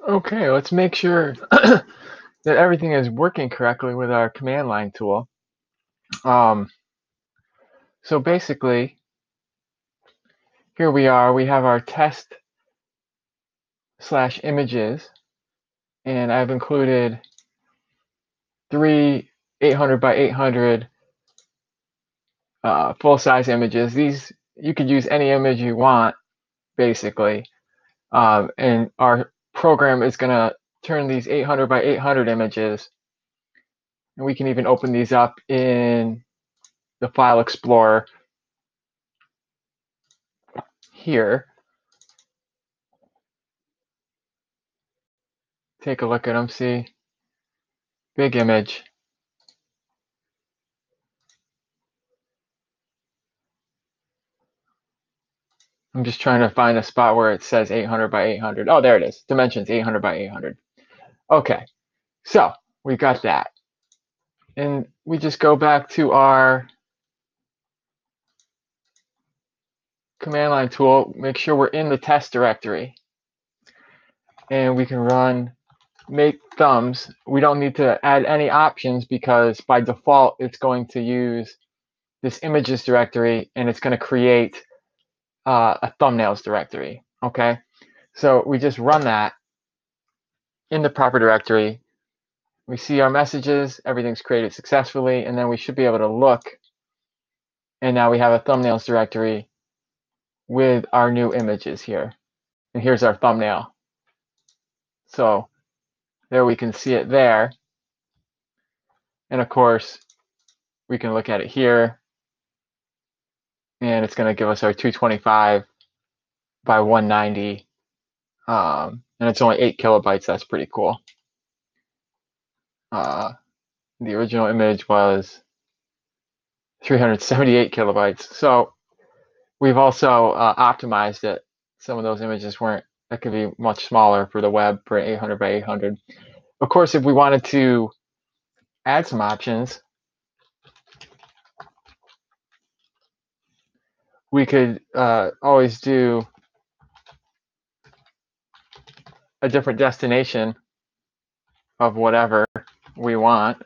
Okay, let's make sure that everything is working correctly with our command line tool. So basically, here we are, we have our test/images, and I've included 3 800 by 800 full-size images. These, you could use any image you want, basically. And our program is going to turn these 800 by 800 images, and we can even open these up in the File Explorer here. Take a look at them, see, big image. I'm just trying to find a spot where it says 800 by 800. Oh, there it is. Dimensions 800 by 800. Okay, so we got that. And we just go back to our command line tool, make sure we're in the test directory. And we can run make thumbs. We don't need to add any options because by default it's going to use this images directory and it's going to create a thumbnails directory. Okay, so we just run that in the proper directory. We see our messages, everything's created successfully, and then we should be able to look, and now we have a thumbnails directory with our new images here. And here's our thumbnail. So there we can see it there. And of course, we can look at it here, and it's going to give us our 225 by 190, and it's only 8 kilobytes. That's pretty cool. The original image was 378 kilobytes. So we've also optimized it. Some of those images weren't, that could be much smaller for the web for 800 by 800. Of course, if we wanted to add some options, we could always do a different destination of whatever we want.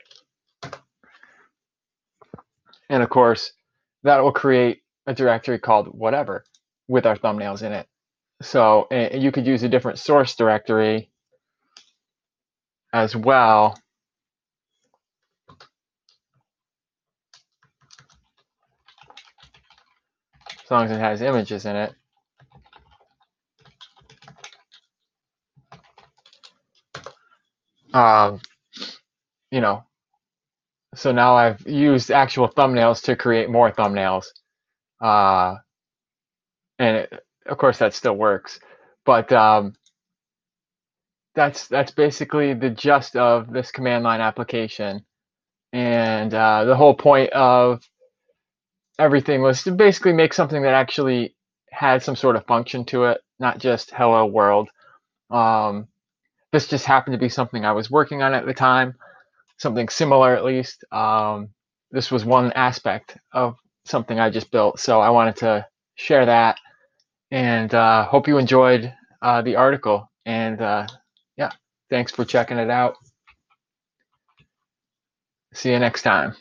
And of course, that will create a directory called whatever with our thumbnails in it. So you could use a different source directory as well. As long as it has images in it. You know, so now I've used actual thumbnails to create more thumbnails. And of course that still works. But that's basically the gist of this command line application. And the whole point of everything was to basically make something that actually had some sort of function to it, not just hello world. This just happened to be something I was working on at the time, something similar at least. This was one aspect of something I just built, so I wanted to share that, and hope you enjoyed the article. And yeah, thanks for checking it out. See you next time.